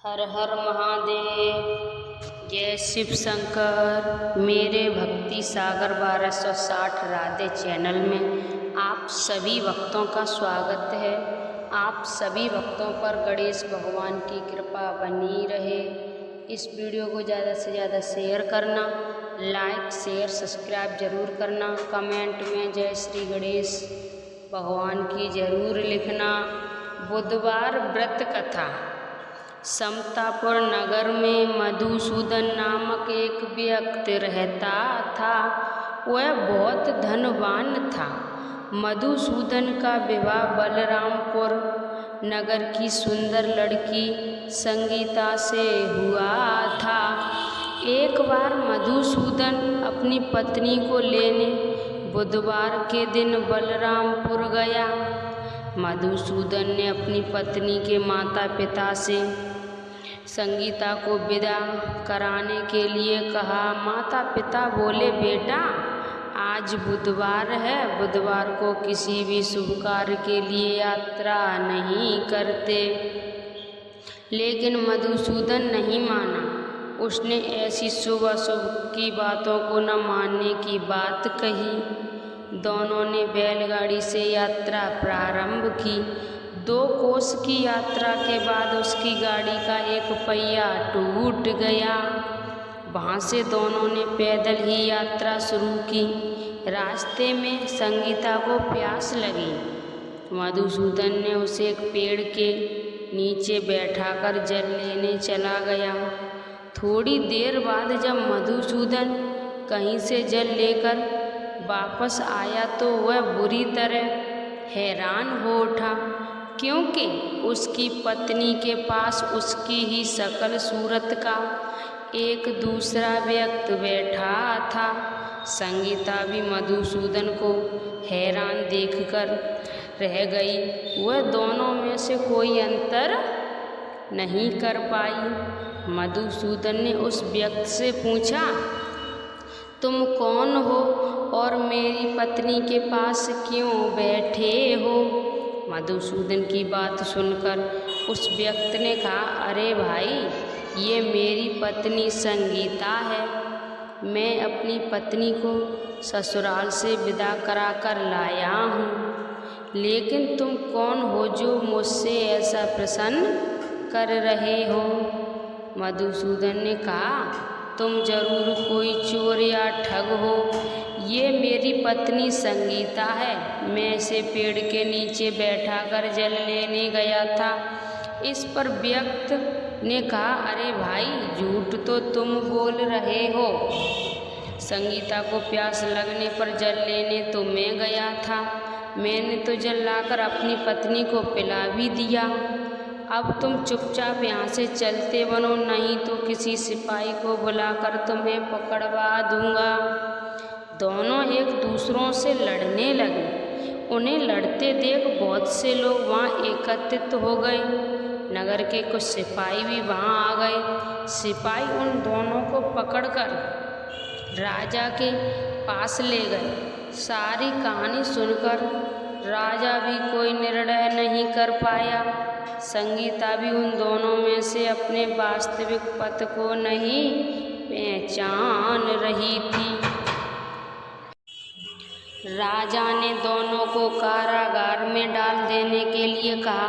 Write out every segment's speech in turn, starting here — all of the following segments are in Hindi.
हर हर महादेव। जय शिव शंकर। मेरे भक्ति सागर 1260 राधे चैनल में आप सभी भक्तों का स्वागत है। आप सभी भक्तों पर गणेश भगवान की कृपा बनी रहे। इस वीडियो को ज़्यादा से ज़्यादा शेयर करना, लाइक शेयर सब्सक्राइब जरूर करना, कमेंट में जय श्री गणेश भगवान की जरूर लिखना। बुधवार व्रत कथा। समतापुर नगर में मधुसूदन नामक एक व्यक्ति रहता था। वह बहुत धनवान था। मधुसूदन का विवाह बलरामपुर नगर की सुंदर लड़की संगीता से हुआ था। एक बार मधुसूदन अपनी पत्नी को लेने बुधवार के दिन बलरामपुर गया। मधुसूदन ने अपनी पत्नी के माता पिता से संगीता को विदा कराने के लिए कहा। माता पिता बोले, बेटा आज बुधवार है, बुधवार को किसी भी शुभ कार्य के लिए यात्रा नहीं करते। लेकिन मधुसूदन नहीं माना। उसने ऐसी शुभ अशुभ की बातों को न मानने की बात कही। दोनों ने बैलगाड़ी से यात्रा प्रारंभ की। 2 कोस की यात्रा के बाद उसकी गाड़ी का एक पहिया टूट गया। वहाँ से दोनों ने पैदल ही यात्रा शुरू की। रास्ते में संगीता को प्यास लगी। मधुसूदन ने उसे एक पेड़ के नीचे बैठाकर जल लेने चला गया। थोड़ी देर बाद जब मधुसूदन कहीं से जल लेकर वापस आया तो वह बुरी तरह हैरान हो उठा, क्योंकि उसकी पत्नी के पास उसकी ही शकल सूरत का एक दूसरा व्यक्ति बैठा था। संगीता भी मधुसूदन को हैरान देखकर रह गई। वह दोनों में से कोई अंतर नहीं कर पाई। मधुसूदन ने उस व्यक्ति से पूछा, तुम कौन हो और मेरी पत्नी के पास क्यों बैठे हो? मधुसूदन की बात सुनकर उस व्यक्ति ने कहा, अरे भाई, ये मेरी पत्नी संगीता है। मैं अपनी पत्नी को ससुराल से विदा करा कर लाया हूँ। लेकिन तुम कौन हो जो मुझसे ऐसा प्रश्न कर रहे हो? मधुसूदन ने कहा, तुम जरूर कोई चोर या ठग हो। ये मेरी पत्नी संगीता है। मैं इसे पेड़ के नीचे बैठाकर जल लेने गया था। इस पर व्यक्ति ने कहा, अरे भाई, झूठ तो तुम बोल रहे हो। संगीता को प्यास लगने पर जल लेने तो मैं गया था। मैंने तो जल लाकर अपनी पत्नी को पिला भी दिया। अब तुम चुपचाप यहाँ से चलते बनो, नहीं तो किसी सिपाही को बुलाकर तुम्हें पकड़वा दूंगा। दोनों एक दूसरों से लड़ने लगे। उन्हें लड़ते देख बहुत से लोग वहाँ एकत्रित हो गए। नगर के कुछ सिपाही भी वहाँ आ गए। सिपाही उन दोनों को पकड़कर राजा के पास ले गए। सारी कहानी सुनकर राजा भी कोई निर्णय नहीं कर पाया। संगीता भी उन दोनों में से अपने वास्तविक पति को नहीं पहचान रही थी। राजा ने दोनों को कारागार में डाल देने के लिए कहा।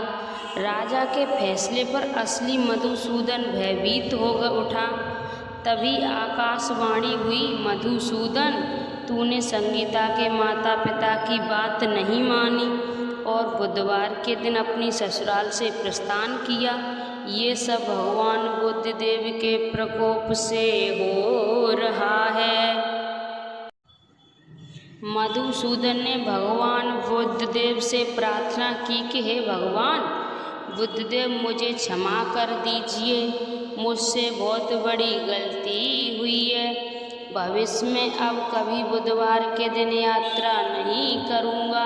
राजा के फैसले पर असली मधुसूदन भयभीत हो उठा। तभी आकाशवाणी हुई, मधुसूदन, तूने संगीता के माता पिता की बात नहीं मानी और बुधवार के दिन अपनी ससुराल से प्रस्थान किया। ये सब भगवान बुद्धदेव के प्रकोप से हो रहा है। मधुसूदन ने भगवान बुद्धदेव से प्रार्थना की कि हे भगवान बुद्धदेव, मुझे क्षमा कर दीजिए। मुझसे बहुत बड़ी गलती हुई है। भविष्य में अब कभी बुधवार के दिन यात्रा नहीं करूँगा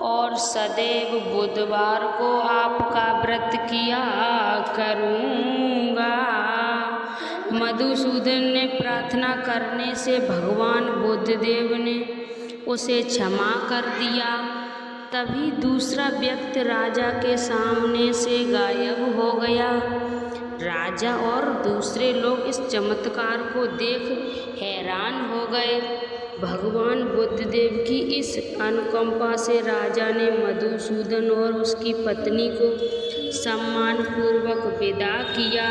और सदैव बुधवार को आपका व्रत किया करूँगा। मधुसूदन ने प्रार्थना करने से भगवान बुद्धदेव ने उसे क्षमा कर दिया। तभी दूसरा व्यक्ति राजा के सामने से गायब हो गया। राजा और दूसरे लोग इस चमत्कार को देख हैरान हो गए। भगवान बुद्धदेव की इस अनुकंपा से राजा ने मधुसूदन और उसकी पत्नी को सम्मानपूर्वक विदा किया।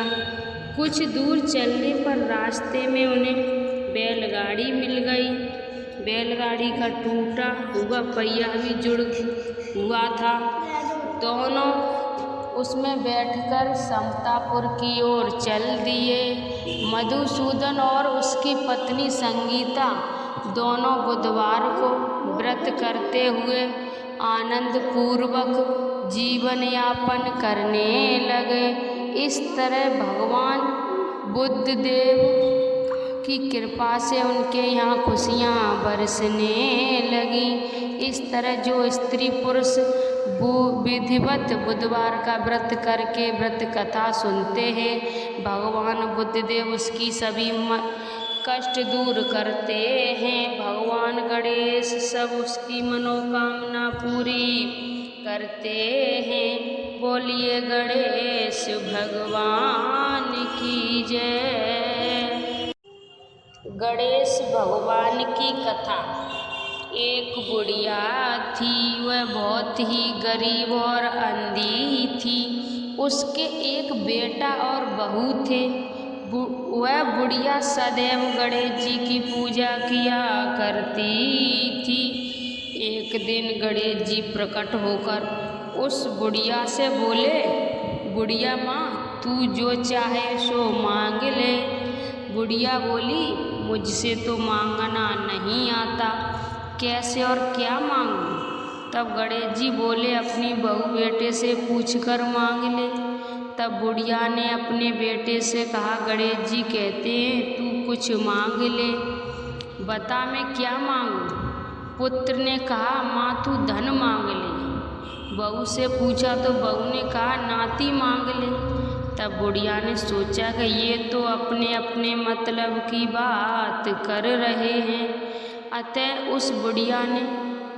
कुछ दूर चलने पर रास्ते में उन्हें बैलगाड़ी मिल गई। बैलगाड़ी का टूटा हुआ पहिया भी जुड़ हुआ था। दोनों उसमें बैठकर समतापुर की ओर चल दिए। मधुसूदन और उसकी पत्नी संगीता दोनों बुधवार को व्रत करते हुए आनंद पूर्वक जीवन यापन करने लगे। इस तरह भगवान बुद्धदेव की कृपा से उनके यहाँ खुशियाँ बरसने लगी। इस तरह जो स्त्री पुरुष विधिवत बुधवार का व्रत करके व्रत कथा सुनते हैं, भगवान बुद्धदेव उसकी सभी कष्ट दूर करते हैं। भगवान गणेश सब उसकी मनोकामना पूरी करते हैं। बोलिए गणेश भगवान की जय। गणेश भगवान की कथा। एक बुढ़िया थी, वह बहुत ही गरीब और अंधी थी। उसके एक बेटा और बहू थे। वह बुढ़िया सदैव गणेश जी की पूजा किया करती थी। एक दिन गणेश जी प्रकट होकर उस बुढ़िया से बोले, बुढ़िया माँ, तू जो चाहे सो मांग ले। बुढ़िया बोली, मुझसे तो मांगना नहीं आता, कैसे और क्या मांगूं? तब गणेश जी बोले, अपनी बहू बेटे से पूछकर मांग ले। तब बुढ़िया ने अपने बेटे से कहा, गणेश जी कहते हैं तू कुछ मांग ले, बता मैं क्या मांगूं? पुत्र ने कहा, माँ तू धन मांग ले। बहू से पूछा तो बहू ने कहा, नाती मांग ले। तब बुढ़िया ने सोचा कि ये तो अपने अपने मतलब की बात कर रहे हैं। अतः उस बुढ़िया ने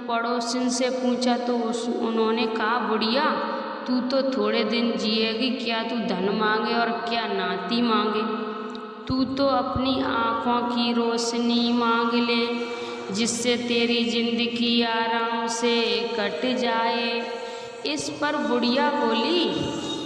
पड़ोसिन से पूछा तो उन्होंने कहा, बुढ़िया तू तो थोड़े दिन जिएगी, क्या तू धन मांगे और क्या नाती मांगे? तू तो अपनी आँखों की रोशनी मांग ले, जिससे तेरी जिंदगी आराम से कट जाए। इस पर बुढ़िया बोली,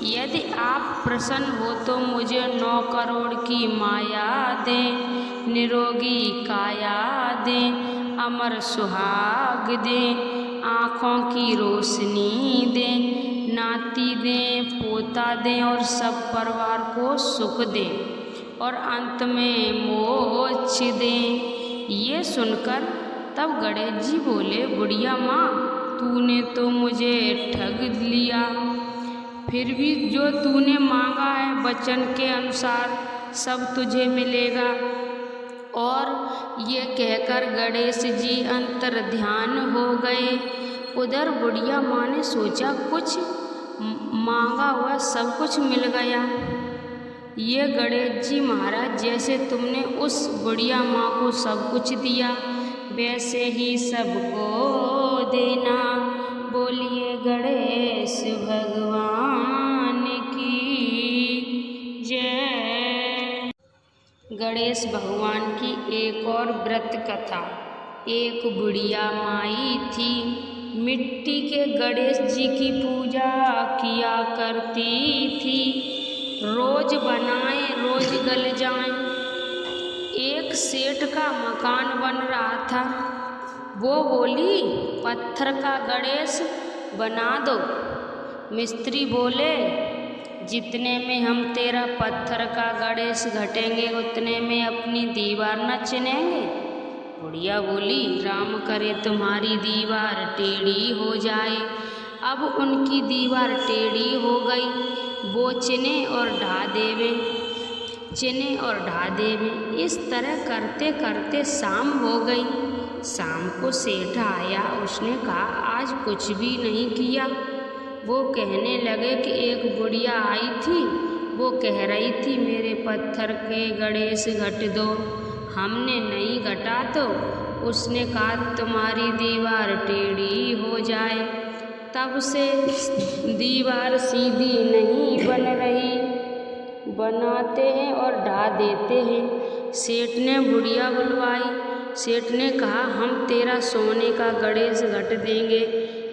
यदि आप प्रसन्न हो तो मुझे 9 करोड़ की माया दें, निरोगी काया दें, अमर सुहाग दें, आँखों की रोशनी दें, नाती दें, पोता दें और सब परिवार को सुख दें और अंत में मोक्ष दें। ये सुनकर तब गणेश जी बोले, बुढ़िया माँ, तूने तो मुझे ठग लिया। फिर भी जो तूने मांगा है वचन के अनुसार सब तुझे मिलेगा। और ये कहकर गणेश जी अंतर ध्यान हो गए। उधर बुढ़िया माँ ने सोचा, कुछ मांगा हुआ सब कुछ मिल गया। ये गणेश जी महाराज, जैसे तुमने उस बुढ़िया माँ को सब कुछ दिया वैसे ही सबको देना। बोलिए गणेश भगवान की जय। गणेश भगवान की एक और व्रत कथा। एक बुढ़िया माई थी, मिट्टी के गणेश जी की पूजा किया करती थी। रोज बनाए रोज गल जाएं। एक सेठ का मकान बन रहा था। वो बोली, पत्थर का गणेश बना दो। मिस्त्री बोले, जितने में हम तेरा पत्थर का गणेश घटेंगे उतने में अपनी दीवार न चिनेंगे। बुढ़िया बोली, राम करे तुम्हारी दीवार टेढ़ी हो जाए। अब उनकी दीवार टेढ़ी हो गई। वो चिने और ढा देवे, चिने और ढा देवे। इस तरह करते करते शाम हो गई। शाम को सेठ आया। उसने कहा, आज कुछ भी नहीं किया। वो कहने लगे कि एक बुढ़िया आई थी, वो कह रही थी मेरे पत्थर के गणेश घट दो। हमने नहीं घटा तो उसने कहा तुम्हारी दीवार टेढ़ी हो जाए। तब से दीवार सीधी नहीं बन रही। बनाते हैं और ढा देते हैं। सेठ ने बुढ़िया बुलवाई। सेठ ने कहा, हम तेरा सोने का गणेश घट देंगे,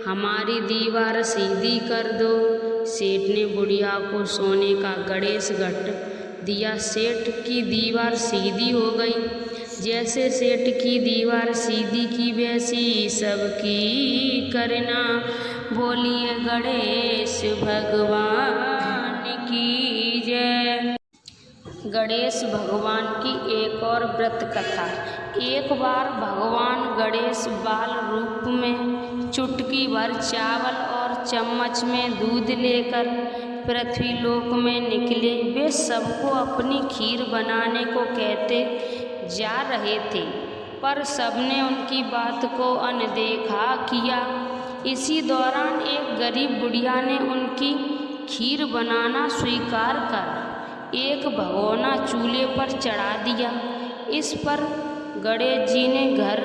हमारी दीवार सीधी कर दो। सेठ ने बुढ़िया को सोने का गणेश घट दिया। सेठ की दीवार सीधी हो गई। जैसे सेठ की दीवार सीधी की वैसी सबकी करना। बोलिए गणेश भगवान की जय। गणेश भगवान की एक और व्रत कथा। एक बार भगवान गणेश बाल रूप में चुटकी भर चावल और चम्मच में दूध लेकर पृथ्वी लोक में निकले। वे सबको अपनी खीर बनाने को कहते जा रहे थे, पर सबने उनकी बात को अनदेखा किया। इसी दौरान एक गरीब बुढ़िया ने उनकी खीर बनाना स्वीकार कर एक भगोना चूल्हे पर चढ़ा दिया। इस पर गणेश जी ने घर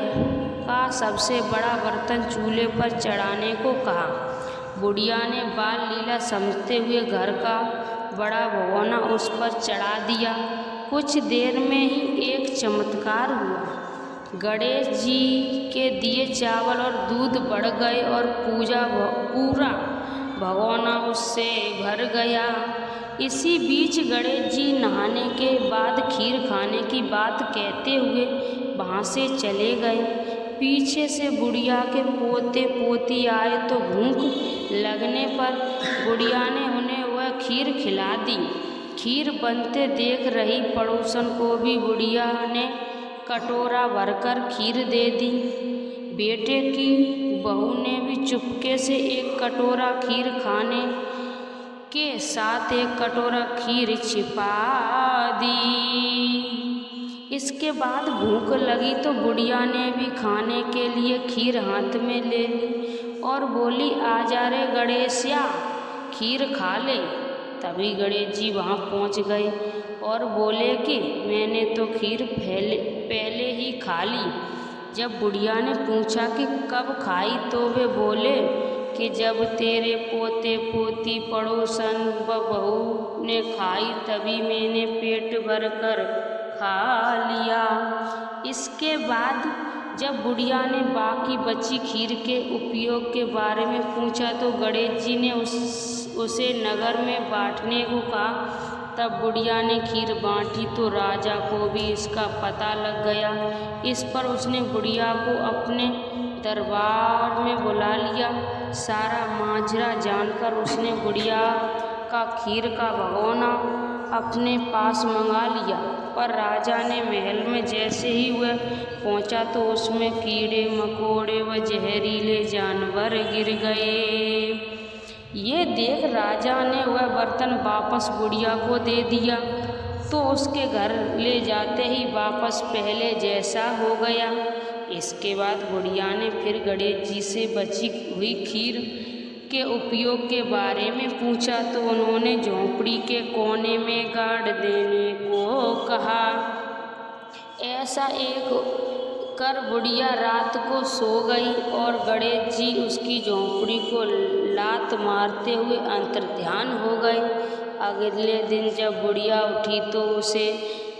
का सबसे बड़ा बर्तन चूल्हे पर चढ़ाने को कहा। बुढ़िया ने बाल लीला समझते हुए घर का बड़ा भगोना उस पर चढ़ा दिया। कुछ देर में ही एक चमत्कार हुआ। गणेश जी के दिए चावल और दूध बढ़ गए और पूरा भगोना उससे भर गया। इसी बीच गणेश जी नहाने के बाद खीर खाने की बात कहते हुए वहाँ से चले गए। पीछे से बुढ़िया के पोते पोती आए तो भूख लगने पर बुढ़िया ने उन्हें वह खीर खिला दी। खीर बनते देख रही पड़ोसन को भी बुढ़िया ने कटोरा भरकर खीर दे दी। बेटे की बहू ने भी चुपके से एक कटोरा खीर खाने के साथ एक कटोरा खीर छिपा दी। इसके बाद भूख लगी तो बुढ़िया ने भी खाने के लिए खीर हाथ में ले ली और बोली, आ जा रे गणेशिया, खीर खा ले। तभी गणेश जी वहाँ पहुँच गए और बोले कि मैंने तो खीर पहले ही खा ली। जब बुढ़िया ने पूछा कि कब खाई तो वे बोले कि जब तेरे पोते पोती पड़ोसन व बहू ने खाई तभी मैंने पेट भर कर खा लिया। इसके बाद जब बुढ़िया ने बाकी बची खीर के उपयोग के बारे में पूछा तो गणेश जी ने उसे नगर में बांटने को कहा। तब बुढ़िया ने खीर बांटी तो राजा को भी इसका पता लग गया। इस पर उसने बुढ़िया को अपने दरबार में बुला लिया। सारा माजरा जानकर उसने बुढ़िया का खीर का भगोना अपने पास मंगा लिया। पर राजा ने महल में जैसे ही वह पहुंचा तो उसमें कीड़े मकोड़े व जहरीले जानवर गिर गए। ये देख राजा ने वह बर्तन वापस बुढ़िया को दे दिया तो उसके घर ले जाते ही वापस पहले जैसा हो गया। इसके बाद बुढ़िया ने फिर गणेश जी से बची हुई खीर के उपयोग के बारे में पूछा तो उन्होंने झोंपड़ी के कोने में गाड़ देने को कहा। ऐसा एक कर बुढ़िया रात को सो गई और गणेश जी उसकी झोंपड़ी को लात मारते हुए अंतर्ध्यान हो गए। अगले दिन जब बुढ़िया उठी तो उसे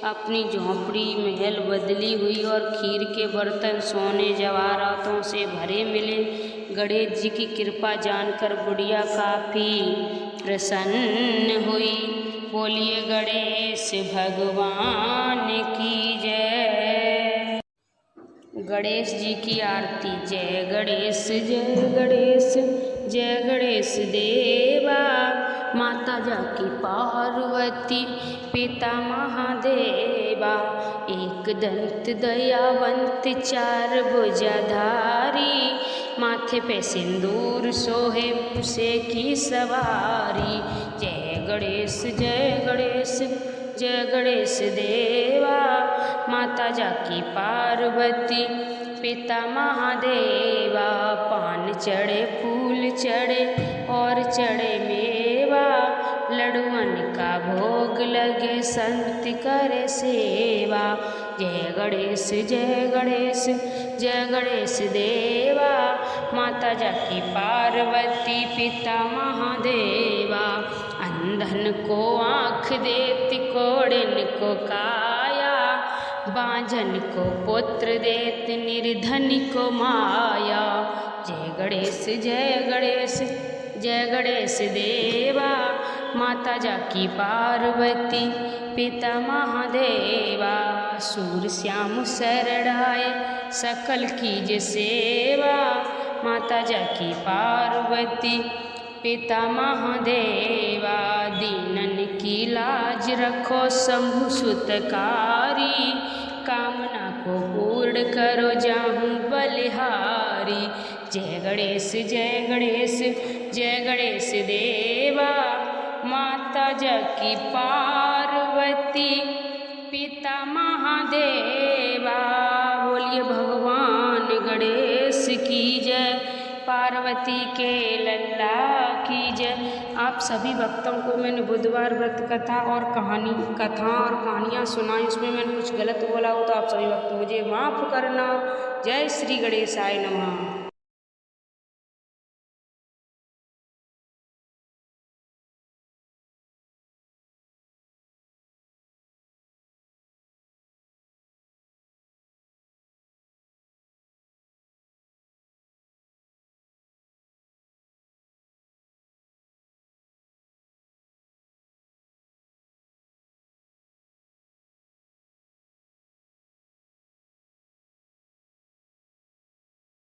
अपनी झोंपड़ी महल बदली हुई और खीर के बर्तन सोने जवाहरातों से भरे मिले। गणेश जी की कृपा जानकर बुढ़िया काफ़ी प्रसन्न हुई। बोलिए गणेश भगवान की जय। गणेश जी की आरती। जय गणेश जय गणेश जय गणेश देवा। माता जाकी पार्वती पिता महादेवा। एक दंत दयावंत चार भुजाधारी। माथे पे सिंदूर सोहे पूसे की सवारी। जय गणेश जय गणेश जय गणेश देवा। माता जाकी पार्वती पिता महादेवा। पान चढ़े फूल चढ़े और चढ़े मेवा। लडुअन का भोग लगे संत करे सेवा। जय गणेश जय गणेश जय गणेश देवा। माता जाकी पार्वती पिता महादेवा। अंधन को आँख देत कोड़िन को काया, बांझन को पुत्र देत निर्धन को माया। जय गणेश जय गणेश जय गणेश देवा, माता जाकी पार्वती पिता महादेवा। सूर श्याम शरणाय सकल कीज सेवा, माता जाकी पार्वती पिता महादेवा। दीनन की लाज रखो शंभु सुतकारी, कामना को पूर्ण करो जाहूँ बलिहारी। जय गणेश जय गणेश जय गणेश देवा, माता जाकी पार्वती पिता महादेवा। बोलिए भगवान गणेश की जय, पार्वती के लल्ला की जय। आप सभी भक्तों को मैंने बुधवार व्रत कथा और कहानियाँ सुनाई, उसमें मैंने कुछ गलत बोला हो तो आप सभी भक्त मुझे माफ़ करना। जय श्री गणेशाय नमः।